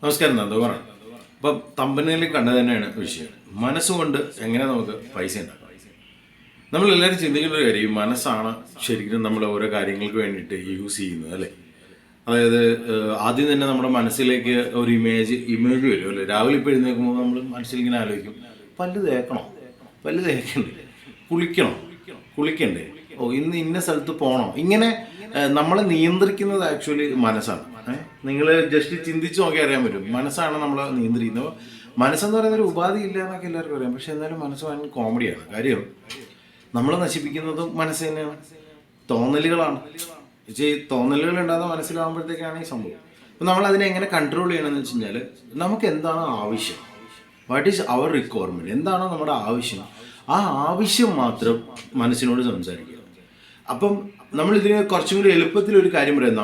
നമസ്കാരം നന്ദകുമാറാണ്. അപ്പം തമ്പനയിൽ കണ്ടു തന്നെയാണ് വിഷയം. മനസ്സുകൊണ്ട് എങ്ങനെ നമുക്ക് പൈസ ഉണ്ടാക്കാം. നമ്മളെല്ലാവരും ചിന്തിക്കേണ്ട ഒരു കാര്യം, ഈ മനസ്സാണ് ശരിക്കും നമ്മൾ ഓരോ കാര്യങ്ങൾക്ക് വേണ്ടിയിട്ട് യൂസ് ചെയ്യുന്നത്, അല്ലേ? അതായത് ആദ്യം തന്നെ നമ്മുടെ മനസ്സിലേക്ക് ഒരു ഇമേജ് വരും, അല്ലേ? രാവിലെ ഇപ്പോൾ എഴുന്നേൽക്കുമ്പോൾ നമ്മൾ മനസ്സിലിങ്ങനെ ആലോചിക്കും, പല്ല് തേക്കണോ, പല്ല് തേക്കണ്ടേ, കുളിക്കണോ, കുളിക്കണ്ടേ, ഓ ഇന്ന് ഇന്ന സ്ഥലത്ത് പോകണോ, ഇങ്ങനെ നമ്മളെ നിയന്ത്രിക്കുന്നത് ആക്ച്വലി മനസ്സാണ്. നിങ്ങൾ ജസ്റ്റ് ചിന്തിച്ച് നോക്കി അറിയാൻ പറ്റും, മനസ്സാണ് നമ്മളെ നിയന്ത്രിക്കുന്നത്. മനസ്സെന്ന് പറയുന്ന ഒരു ഉപാധി ഇല്ല എന്നൊക്കെ എല്ലാവർക്കും അറിയാം, പക്ഷെ എന്നാലും മനസ്സ് ഭയങ്കര കോമഡിയാണ്. കാര്യം നമ്മളെ നശിപ്പിക്കുന്നതും മനസ്സ് തന്നെയാണ്, തോന്നലുകളാണ്. ഈ തോന്നലുകൾ ഉണ്ടാകുന്ന മനസ്സിലാകുമ്പോഴത്തേക്കാണ് ഈ സംഭവം. അപ്പം നമ്മൾ അതിനെ എങ്ങനെ കൺട്രോൾ ചെയ്യണമെന്ന് വെച്ച് കഴിഞ്ഞാൽ, നമുക്ക് എന്താണ് ആവശ്യം, വാട്ട് ഈസ് അവർ റിക്വയർമെൻറ്റ്, എന്താണോ നമ്മുടെ ആവശ്യം, ആ ആവശ്യം മാത്രം മനസ്സിനോട് സംസാരിക്കുക. അപ്പം നമ്മളിതിന് കുറച്ചും കൂടി എളുപ്പത്തിൽ ഒരു കാര്യം പറയാം.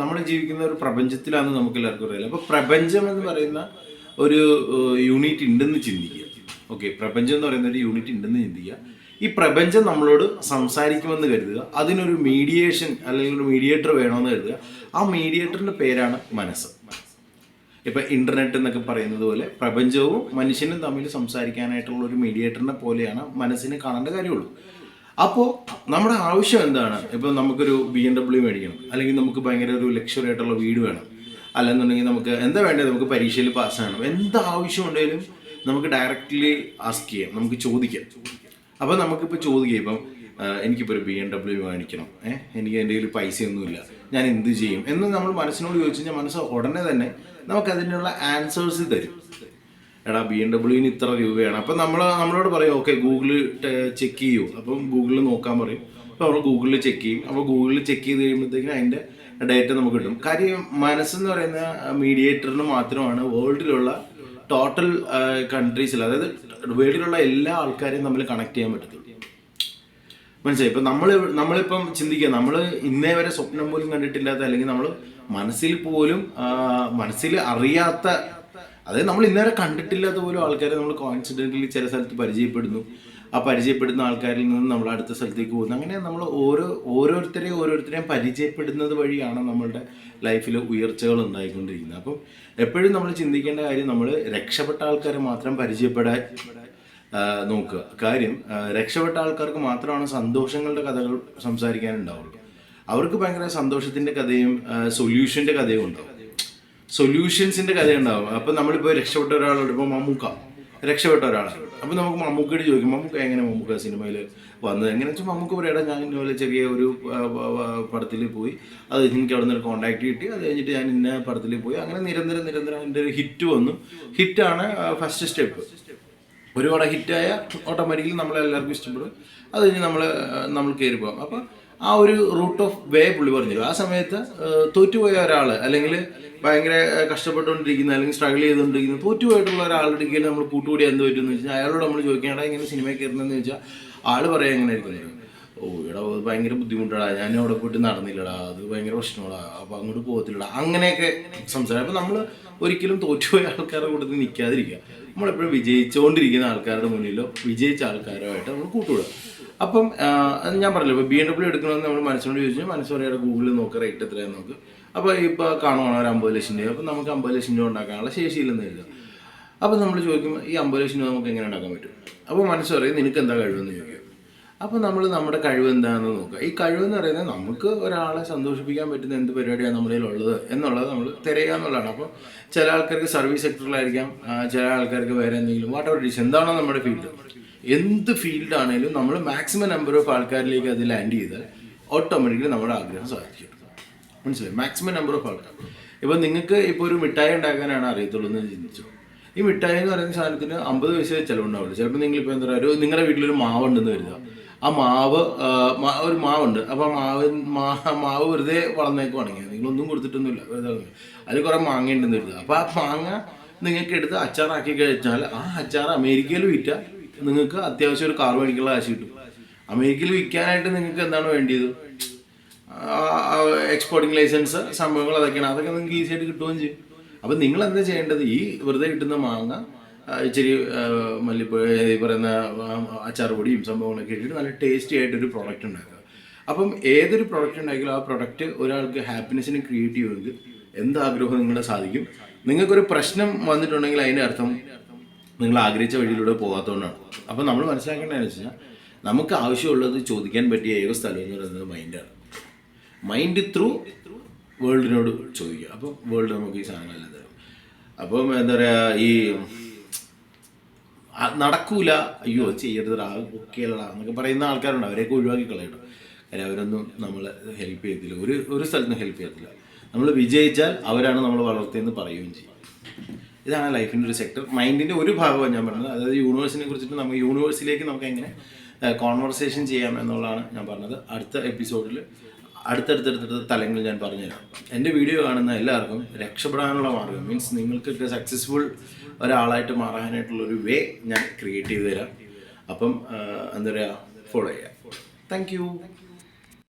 നമ്മൾ ജീവിക്കുന്ന ഒരു പ്രപഞ്ചത്തിലാണെന്ന് നമുക്ക് എല്ലാവർക്കും അറിയാം. അപ്പോൾ പ്രപഞ്ചം എന്ന് പറയുന്ന ഒരു യൂണിറ്റ് ഉണ്ടെന്ന് ചിന്തിക്കുക. ഓക്കെ, പ്രപഞ്ചം എന്ന് പറയുന്ന ഒരു യൂണിറ്റ് ഉണ്ടെന്ന് ചിന്തിക്കുക. ഈ പ്രപഞ്ചം നമ്മളോട് സംസാരിക്കുമെന്ന് കരുതുക. അതിനൊരു മീഡിയേഷൻ അല്ലെങ്കിൽ ഒരു മീഡിയേറ്റർ വേണമെന്ന് കരുതുക. ആ മീഡിയേറ്ററിൻ്റെ പേരാണ് മനസ്സ്. ഇപ്പം ഇൻ്റർനെറ്റ് എന്നൊക്കെ പറയുന്നത് പോലെ പ്രപഞ്ചവും മനുഷ്യനും തമ്മിൽ സംസാരിക്കാനായിട്ടുള്ള ഒരു മീഡിയേറ്ററിനെ പോലെയാണ് മനസ്സിനെ കാണേണ്ട കാര്യമുള്ളൂ. അപ്പോൾ നമ്മുടെ ആവശ്യം എന്താണ്? ഇപ്പം നമുക്കൊരു BMW മേടിക്കണം, അല്ലെങ്കിൽ നമുക്ക് ഭയങ്കര ഒരു ലക്ഷറി ആയിട്ടുള്ള വീട് വേണം, അല്ലെന്നുണ്ടെങ്കിൽ നമുക്ക് എന്താ വേണ്ടത്, നമുക്ക് പരീക്ഷയിൽ പാസ്സാകണം, എന്ത് ആവശ്യം ഉണ്ടെങ്കിലും നമുക്ക് ഡയറക്റ്റ്ലി ആസ്ക് ചെയ്യാം, നമുക്ക് ചോദിക്കാം. അപ്പോൾ നമുക്കിപ്പോൾ ചോദിക്കാം, ഇപ്പം എനിക്കിപ്പോൾ ഒരു BMW മേടിക്കണം, എനിക്ക് എൻ്റെ കയ്യിൽ പൈസയൊന്നുമില്ല, ഞാൻ എന്ത് ചെയ്യും എന്ന് നമ്മൾ മനസ്സിനോട് ചോദിച്ചു കഴിഞ്ഞാൽ മനസ്സ് ഉടനെ തന്നെ നമുക്കതിനുള്ള ആൻസേഴ്സ് തരും. എടാ BMW ഇത്ര രൂപയാണ്. അപ്പം നമ്മളോട് പറയും, ഓക്കെ ഗൂഗിളിൽ ചെക്ക് ചെയ്യൂ. അപ്പം ഗൂഗിളിൽ നോക്കാൻ പറയും. അപ്പോൾ നമ്മൾ ഗൂഗിളിൽ ചെക്ക് ചെയ്യും. അപ്പോൾ ഗൂഗിളിൽ ചെക്ക് ചെയ്ത് കഴിയുമ്പോഴത്തേക്കും അതിൻ്റെ ഡേറ്റ നമുക്ക് കിട്ടും. കാര്യം മനസ്സെന്ന് പറയുന്ന മീഡിയേറ്ററിന് മാത്രമാണ് വേൾഡിലുള്ള ടോട്ടൽ കൺട്രീസിൽ, അതായത് വേൾഡിലുള്ള എല്ലാ ആൾക്കാരെയും തമ്മിൽ കണക്ട് ചെയ്യാൻ പറ്റത്തുള്ളൂ. മനസ്സിലായി? ഇപ്പം നമ്മളിപ്പം ചിന്തിക്കുക, നമ്മൾ ഇന്നേ വരെ സ്വപ്നം പോലും കണ്ടിട്ടില്ലാത്ത, അല്ലെങ്കിൽ നമ്മൾ മനസ്സിൽ അറിയാത്ത, അതായത് നമ്മൾ ഇന്നേരെ കണ്ടിട്ടില്ലാത്ത പോലും ആൾക്കാരെ നമ്മൾ കോൺസിഡൻ്റലി ചില സ്ഥലത്ത് പരിചയപ്പെടുന്നു. ആ പരിചയപ്പെടുന്ന ആൾക്കാരിൽ നിന്ന് നമ്മൾ അടുത്ത സ്ഥലത്തേക്ക് പോകുന്നു. അങ്ങനെ നമ്മൾ ഓരോരുത്തരെയും പരിചയപ്പെടുന്നത് വഴിയാണ് നമ്മളുടെ ലൈഫിൽ ഉയർച്ചകൾ ഉണ്ടായിക്കൊണ്ടിരിക്കുന്നത്. അപ്പം എപ്പോഴും നമ്മൾ ചിന്തിക്കേണ്ട കാര്യം, നമ്മൾ രക്ഷപ്പെട്ട ആൾക്കാരെ മാത്രം പരിചയപ്പെടാൻ നോക്കുക. കാര്യം രക്ഷപ്പെട്ട ആൾക്കാർക്ക് മാത്രമാണ് സന്തോഷങ്ങളുടെ കഥകൾ സംസാരിക്കാനുണ്ടാവുള്ളൂ. അവർക്ക് ഭയങ്കര സന്തോഷത്തിൻ്റെ കഥയും സൊല്യൂഷൻ്റെ കഥയും ഉണ്ടാവും, സൊല്യൂഷൻസിൻ്റെ കഥയുണ്ടാവും. അപ്പം നമ്മളിപ്പോൾ രക്ഷപ്പെട്ട ഒരാളോട്, ഇപ്പോൾ മമ്മൂക്ക രക്ഷപ്പെട്ട ഒരാളാണ്. അപ്പം നമുക്ക് മമ്മൂക്കയോട് ചോദിക്കും, മമ്മൂക്ക എങ്ങനെ മമ്മൂക്ക സിനിമയിൽ വന്നത്, എങ്ങനെ വെച്ചാൽ മമ്മൂക്ക പറയടാ, ഞാൻ ഇന്നപോലെ ചെറിയ ഒരു പടത്തിൽ പോയി, അത് എനിക്ക് അവിടെ നിന്ന് കോൺടാക്ട് കിട്ടി, അത് കഴിഞ്ഞിട്ട് ഞാൻ ഇന്ന പടത്തിൽ പോയി, അങ്ങനെ നിരന്തരം എൻ്റെ ഒരു ഹിറ്റ് വന്നു. ഹിറ്റാണ് ഫസ്റ്റ് സ്റ്റെപ്പ്. ഒരു പടം ഹിറ്റായ ഓട്ടോമാറ്റിക്കലി നമ്മളെല്ലാവർക്കും ഇഷ്ടപ്പെടും. അത് കഴിഞ്ഞ് നമ്മൾ കയറി പോകാം. അപ്പോൾ ആ ഒരു റൂട്ട് ഓഫ് വേ പുള്ളി പറഞ്ഞു. ആ സമയത്ത് തോറ്റുപോയ ഒരാൾ, അല്ലെങ്കിൽ ഭയങ്കര കഷ്ടപ്പെട്ടുകൊണ്ടിരിക്കുന്ന, അല്ലെങ്കിൽ സ്ട്രഗിൾ ചെയ്തുകൊണ്ടിരിക്കുന്ന തോറ്റുപോയിട്ടുള്ള ഒരാളുടെ ഇടയ്ക്ക് നമ്മൾ കൂട്ടുകൂടി എന്ത് പറ്റുമെന്ന് വെച്ചാൽ അയാളോട് നമ്മൾ ചോദിക്കേണ്ട ഇങ്ങനെ സിനിമയിൽ കയറുന്നതെന്ന് വെച്ചാൽ ആൾ പറയാൻ എങ്ങനെ ആയിരിക്കും, ഓ എടാ ഭയങ്കര ബുദ്ധിമുട്ടാടാ, ഞാൻ അവിടെ പോയിട്ട് നടന്നില്ലടാ, അത് ഭയങ്കര പ്രശ്നമാടാ, അപ്പോൾ അങ്ങോട്ട് പോകത്തില്ലടാ, അങ്ങനെയൊക്കെ സംസാരം. അപ്പോൾ നമ്മൾ ഒരിക്കലും തോറ്റുപോയ ആൾക്കാരുടെ കൂട്ടത്തിൽ നിൽക്കാതിരിക്കുക. നമ്മളെപ്പോഴും വിജയിച്ചുകൊണ്ടിരിക്കുന്ന ആൾക്കാരുടെ മുന്നിലോ വിജയിച്ച ആൾക്കാരുമായിട്ട് നമ്മൾ കൂട്ടുകൂടുക. അപ്പം ഞാൻ പറഞ്ഞല്ലോ, ഇപ്പോൾ BMW എടുക്കണമെന്ന് നമ്മൾ മനസ്സിനോട് ചോദിച്ചാൽ മനസ്സ് പറയാതെ ഗൂഗിളിൽ നോക്കുക, റേറ്റ് എത്രയാണെന്ന് നോക്ക്. അപ്പോൾ ഇപ്പോൾ കാണുവാണ് ഒരു 50 ലക്ഷം രൂപ, അപ്പം നമുക്ക് 50 ലക്ഷം രൂപ ഉണ്ടാക്കാനുള്ള ശേഷിയില്ലെന്ന് കരുതുക. അപ്പോൾ നമ്മൾ ചോദിക്കും, ഈ 50 ലക്ഷം രൂപ നമുക്ക് എങ്ങനെ ഉണ്ടാക്കാൻ പറ്റും? അപ്പോൾ മനസ്സ് പറയും, നിനക്ക് എന്താ കഴിവെന്ന് ചോദിക്കും. അപ്പോൾ നമ്മൾ നമ്മുടെ കഴിവ് എന്താണെന്ന് നോക്കുക. ഈ കഴിവെന്ന് പറയുന്നത് നമുക്ക് ഒരാളെ സന്തോഷിപ്പിക്കാൻ പറ്റുന്ന എന്ത് പരിപാടിയാണ് നമ്മുടെ ഉള്ളത് എന്നുള്ളത് നമ്മൾ തിരയുക എന്നുള്ളതാണ്. അപ്പോൾ ചില ആൾക്കാർക്ക് സർവീസ് സെക്ടറിലായിരിക്കാം, ചില ആൾക്കാർക്ക് വേറെ എന്തെങ്കിലും, വാട്ട് എവർ ഇറ്റ് ഈസ്, എന്താണോ നമ്മുടെ ഫീൽഡ്, എന്ത് ഫീൽഡാണേലും നമ്മൾ മാക്സിമം നമ്പർ ഓഫ് ആൾക്കാരിലേക്ക് അത് ലാൻഡ് ചെയ്താൽ ഓട്ടോമാറ്റിക്കലി നമ്മുടെ ആഗ്രഹം സാധിക്കും. മനസ്സിലായി? മാക്സിമം നമ്പർ ഓഫ് ആൾക്കാർ. ഇപ്പോൾ നിങ്ങൾക്ക് ഇപ്പോൾ ഒരു മിഠായി ഉണ്ടാക്കാനാണ് അറിയത്തുള്ളൂ എന്ന് ചിന്തിച്ചു. ഈ മിഠായി എന്ന് പറയുന്ന സാധനത്തിന് 50 പൈസ ചിലവുണ്ടാവുള്ളൂ. ചിലപ്പോൾ നിങ്ങളിപ്പോൾ എന്താ പറയുക, നിങ്ങളുടെ വീട്ടിലൊരു മാവുണ്ടെന്ന് കരുതുക. ആ ഒരു മാവുണ്ട്. അപ്പോൾ മാവ് വെറുതെ വളർന്നേക്കുവാണെങ്കിൽ, നിങ്ങളൊന്നും കൊടുത്തിട്ടൊന്നുമില്ല, വെറുതെ അതിൽ കുറേ മാങ്ങ ഉണ്ടെന്ന് കരുതുക. അപ്പോൾ ആ മാങ്ങ നിങ്ങൾക്ക് എടുത്ത് അച്ചാറാക്കി കഴിച്ചാൽ ആ അച്ചാർ അമേരിക്കയിൽ വിറ്റാൽ നിങ്ങൾക്ക് അത്യാവശ്യം ഒരു കാർ മേടിക്കാനുള്ള കാശ് കിട്ടും. അമേരിക്കയിൽ വിൽക്കാനായിട്ട് നിങ്ങൾക്ക് എന്താണ് വേണ്ടിയത്? എക്സ്പോർട്ടിംഗ് ലൈസൻസ് സംഭവങ്ങൾ, അതൊക്കെയാണ്. അതൊക്കെ നിങ്ങൾക്ക് ഈസി ആയിട്ട് കിട്ടുകയും ചെയ്യും. അപ്പം നിങ്ങൾ എന്താ ചെയ്യേണ്ടത്, ഈ വെറുതെ കിട്ടുന്ന മാങ്ങ ഇച്ചിരി മല്ലിപ്പൊടി, ഈ പറയുന്ന അച്ചാർ പൊടിയും സംഭവങ്ങളൊക്കെ ഇട്ടിട്ട് നല്ല ടേസ്റ്റി ആയിട്ടൊരു പ്രോഡക്റ്റ് ഉണ്ടാക്കുക. അപ്പം ഏതൊരു പ്രോഡക്റ്റ് ഉണ്ടാക്കിയാലും ആ പ്രോഡക്റ്റ് ഒരാൾക്ക് ഹാപ്പിനെസ്സിനെ ക്രിയേറ്റ് ചെയ്യുമെങ്കിൽ എന്താഗ്രഹവും നിങ്ങളുടെ സാധിക്കും. നിങ്ങൾക്കൊരു പ്രശ്നം വന്നിട്ടുണ്ടെങ്കിൽ അതിൻ്റെ അർത്ഥം നിങ്ങൾ ആഗ്രഹിച്ച വഴിയിലൂടെ പോകാത്തതുകൊണ്ടാണ്. അപ്പോൾ നമ്മൾ മനസ്സിലാക്കേണ്ടതെന്ന് വെച്ച് കഴിഞ്ഞാൽ നമുക്ക് ആവശ്യമുള്ളത് ചോദിക്കാൻ പറ്റിയ ഏക സ്ഥലം എന്ന് പറയുന്നത് മൈൻഡാണ്. മൈൻഡ് ത്രൂ വേൾഡിനോട് ചോദിക്കുക. അപ്പം വേൾഡ് നമുക്ക് ഈ സാധനങ്ങളെല്ലാം തരും. അപ്പം എന്താ പറയുക, ഈ നടക്കൂല, അയ്യോ ചെയ്യരുതടാ, ഓക്കെ അല്ലടാ എന്നൊക്കെ പറയുന്ന ആൾക്കാരുണ്ട്. അവരെയൊക്കെ ഒഴിവാക്കി കളയണം. കാര്യം അവരൊന്നും നമ്മളെ ഹെൽപ്പ് ചെയ്യത്തില്ല, ഒരു സ്ഥലത്തും ഹെൽപ്പ് ചെയ്യത്തില്ല. നമ്മൾ വിജയിച്ചാൽ അവരാണ് നമ്മൾ വളർത്തിയെന്ന് പറയുകയും ചെയ്യും. ഇതാണ് ലൈഫിൻ്റെ ഒരു സെക്ടർ. മൈൻഡിൻ്റെ ഒരു ഭാഗമാണ് ഞാൻ പറഞ്ഞത്. അതായത് യൂണിവേഴ്സിനെ കുറിച്ചിട്ട് നമുക്ക് യൂണിവേഴ്സിലേക്ക് നമുക്ക് എങ്ങനെ കോൺവെർസേഷൻ ചെയ്യാം എന്നുള്ളതാണ് ഞാൻ പറഞ്ഞത്. അടുത്ത എപ്പിസോഡിൽ അടുത്തടുത്തടുത്ത തലങ്ങൾ ഞാൻ പറഞ്ഞുതരാം. എൻ്റെ വീഡിയോ കാണുന്ന എല്ലാവർക്കും രക്ഷപ്പെടാനുള്ള മാർഗം, മീൻസ് നിങ്ങൾക്കൊക്കെ സക്സസ്ഫുൾ ഒരാളായിട്ട് മാറാനായിട്ടുള്ളൊരു വേ ഞാൻ ക്രിയേറ്റ് ചെയ്ത് തരാം. അപ്പം എന്താ പറയുക, ഫോളോ ചെയ്യാം. Thank you.